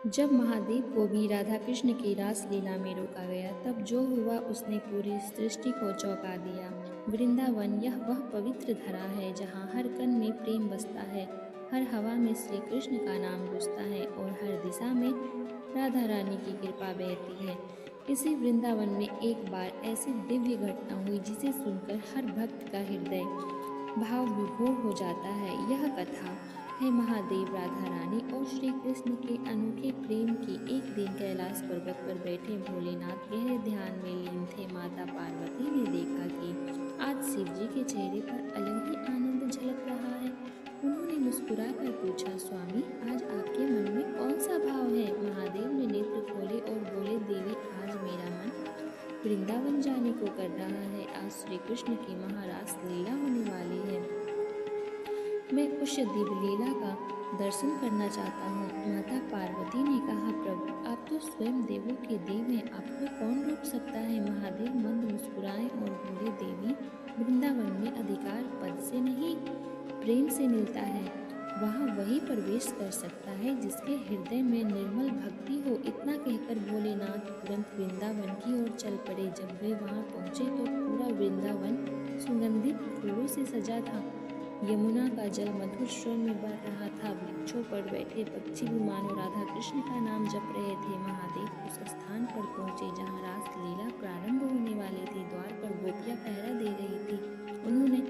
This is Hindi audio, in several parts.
जब महादेव को भी राधा कृष्ण की रास लीला में रोका गया, तब जो हुआ उसने पूरी सृष्टि को चौंका दिया। वृंदावन यह वह पवित्र धरा है जहाँ हर कण में प्रेम बसता है, हर हवा में श्री कृष्ण का नाम गूंजता है और हर दिशा में राधा रानी की कृपा बहती है। इसी वृंदावन में एक बार ऐसी दिव्य घटना हुई जिसे सुनकर हर भक्त का हृदय भाव विभोर हो जाता है। यह कथा है महादेव, राधा रानी और श्री कृष्ण के अनोखे प्रेम की। एक दिन कैलाश पर्वत पर बैठे भोलेनाथ गहरे ध्यान में लीन थे। माता पार्वती ने देखा कि आज शिव जी के चेहरे पर अलग ही आनंद झलक रहा है। उन्होंने मुस्कुरा कर पूछा, स्वामी आज आपके मन में कौन सा भाव है? महादेव ने नेत्र खोले और बोले, देवी आज मेरा मन वृंदावन जाने को कर रहा है। आज श्री कृष्ण की महारास लीला होने वाली है। मैं उस दिव्य लीला का दर्शन करना चाहता हूँ। माता पार्वती ने कहा, प्रभु आप तो स्वयं देवों के देव हैं, आपको कौन रोक सकता है? महादेव मंद मुस्कुराए और बोले, देवी वृंदावन में अधिकार पद से नहीं प्रेम से मिलता है। वहाँ वही प्रवेश कर सकता है जिसके हृदय में निर्मल भक्ति हो। इतना कहकर भोलेनाथ तुरंत वृंदावन की ओर चल पड़े। जब वे वहाँ पहुँचे तो पूरा वृंदावन सुगंधित फूलों से सजा था। यमुना का जल मधुर स्वर में बह रहा था। वृक्षों पर बैठे पक्षी भी मानो राधा कृष्ण का नाम जप रहे थे। महादेव उस स्थान पर पहुँचे जहाँ रास लीला प्रारंभ होने वाली थी। द्वार पर गोपियाँ पहरा दे रही थी। उन्होंने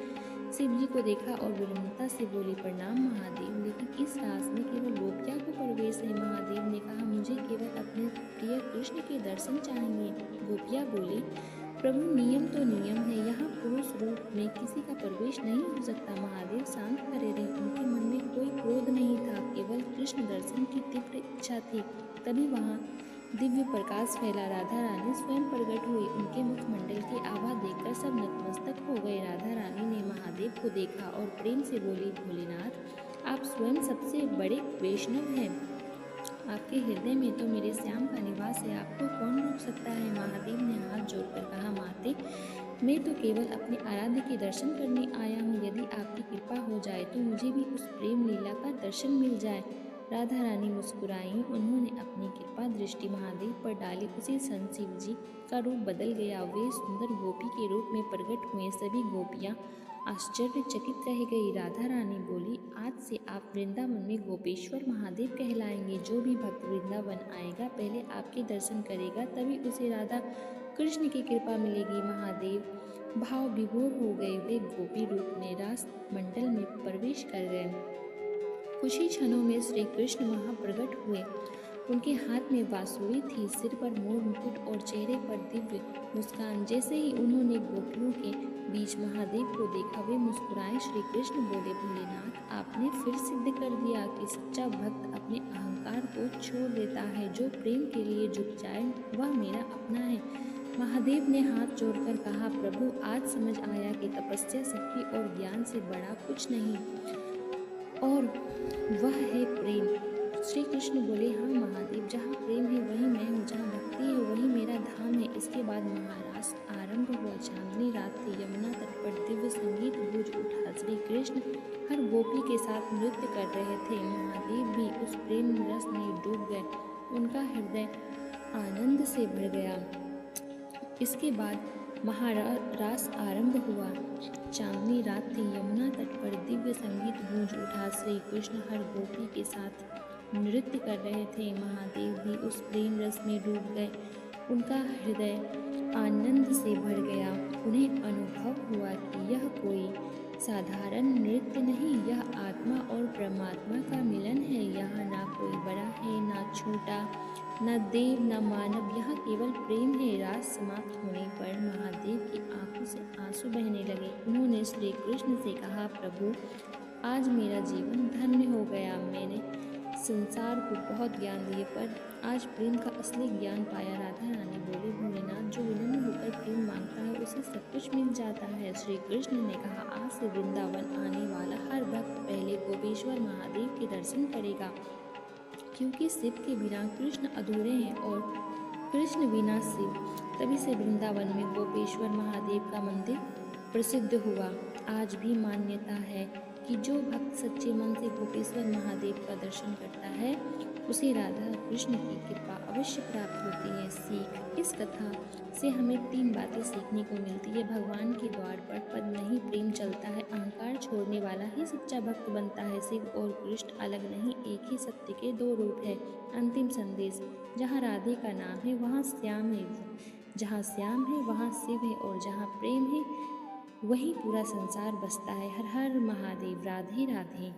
शिव जी को देखा और विनम्रता से बोली, प्रणाम महादेव, लेकिन इस रास में केवल गोपियाँ को प्रवेश है। महादेव ने कहा, मुझे केवल अपने प्रिय कृष्ण के दर्शन चाहिए। गोपियाँ बोली, प्रभु नियम तो नियम है, यहाँ पुरुष रूप में किसी का प्रवेश नहीं हो सकता। महादेव शांत खड़े रहे। उनके मन में कोई क्रोध नहीं था, केवल कृष्ण दर्शन की तीव्र इच्छा थी। तभी वहाँ दिव्य प्रकाश फैला। राधा रानी स्वयं प्रकट हुई। उनके मुखमंडल की आभा देखकर सब नतमस्तक हो गए। राधा रानी ने महादेव को देखा और प्रेम से बोली, भोलेनाथ आप स्वयं सबसे बड़े वैष्णव हैं। आपके हृदय में तो मेरे श्याम का निवास है, आपको कौन रोक सकता है? महादेव ने हाथ जोड़कर कहा, माते मैं तो केवल अपने आराध्य के दर्शन करने आया हूँ। यदि आपकी कृपा हो जाए तो मुझे भी उस प्रेम लीला का दर्शन मिल जाए। राधा रानी मुस्कुराई। उन्होंने अपनी कृपा दृष्टि महादेव पर डाली। उसी क्षण शिव जी का रूप बदल गया। वे सुंदर गोपी के रूप में प्रकट हुए। सभी गोपियाँ आश्चर्यचकित रह गई। राधा रानी बोली, आज से आप वृंदावन में गोपेश्वर महादेव कहलाएंगे। जो भी भक्त वृंदावन आएगा पहले आपके दर्शन करेगा, तभी उसे राधा कृष्ण की कृपा मिलेगी। महादेव भाव विभोर हो गए। वे गोपी रूप में रास मंडल में प्रवेश कर गए। कुछ ही क्षणों में श्री कृष्ण वहाँ प्रकट हुए। उनके हाथ में बांसुरी थी, सिर पर मोर मुकुट और चेहरे पर दिव्य मुस्कान। जैसे ही उन्होंने गोपियों के बीच महादेव को देखा, वे मुस्कुराए। श्री कृष्ण बोले, भोलेनाथ आपने फिर सिद्ध कर दिया कि सच्चा भक्त अपने अहंकार को छोड़ देता है। जो प्रेम के लिए झुक जाए वह मेरा अपना है। महादेव ने हाथ जोड़कर कहा, प्रभु आज समझ आया कि तपस्या, शक्ति और ज्ञान से बड़ा कुछ नहीं और वह है प्रेम। श्री कृष्ण बोले, हाँ महादेव, जहाँ प्रेम है वही मैं हूँ, जहाँ भक्ति है वही मेरा धाम है। इसके बाद महारास आरंभ हुआ। चांदनी रात थी। यमुना तट पर दिव्य संगीत गूंज उठा। श्री कृष्ण हर गोपी के साथ नृत्य कर रहे थे। महादेव भी उस प्रेम रस में डूब गए। उनका हृदय आनंद से भर गया। इसके बाद महारास आरंभ हुआ। चांदनी रात थी। यमुना तट पर दिव्य संगीत गूंज उठा। श्री कृष्ण हर गोपी के साथ नृत्य कर रहे थे। महादेव भी उस प्रेम रस में डूब गए। उनका हृदय आनंद से भर गया। उन्हें अनुभव हुआ कि यह कोई साधारण नृत्य नहीं, यह आत्मा और परमात्मा का मिलन है। यहाँ ना कोई बड़ा है, ना छोटा, न देव न मानव, यहाँ केवल प्रेम है। रात समाप्त होने पर महादेव की आंखों से आंसू बहने लगे। उन्होंने श्री कृष्ण से कहा, प्रभु आज मेरा जीवन धन्य हो गया। मैंने संसार को बहुत ज्ञान दिए पर आज प्रेम का असली ज्ञान पाया। राधा रानी बोली, भोलेनाथ जो विनम्र होकर प्रेम मांगता है उसे सब कुछ मिल जाता है। श्री कृष्ण ने कहा, आज से वृंदावन आने वाला हर भक्त पहले गोपेश्वर महादेव के दर्शन करेगा, क्योंकि शिव के बिना कृष्ण अधूरे हैं और कृष्ण बिना शिव। तभी से वृंदावन में गोपेश्वर महादेव का मंदिर प्रसिद्ध हुआ। आज भी मान्यता है कि जो भक्त सच्चे मन से गोपेश्वर महादेव का दर्शन करता है उसे राधा कृष्ण की कृपा अवश्य प्राप्त होती है। सीख, इस कथा से हमें 3 बातें सीखने को मिलती है। भगवान के द्वार पर पद नहीं, प्रेम चलता है। अहंकार छोड़ने वाला ही सच्चा भक्त बनता है। शिव और कृष्ण अलग नहीं, एक ही सत्य के 2 रूप है। अंतिम संदेश, जहाँ राधे का नाम है वहाँ श्याम है, जहाँ श्याम है वहाँ शिव है, और जहाँ प्रेम है वही पूरा संसार बसता है। हर हर महादेव। राधे राधे।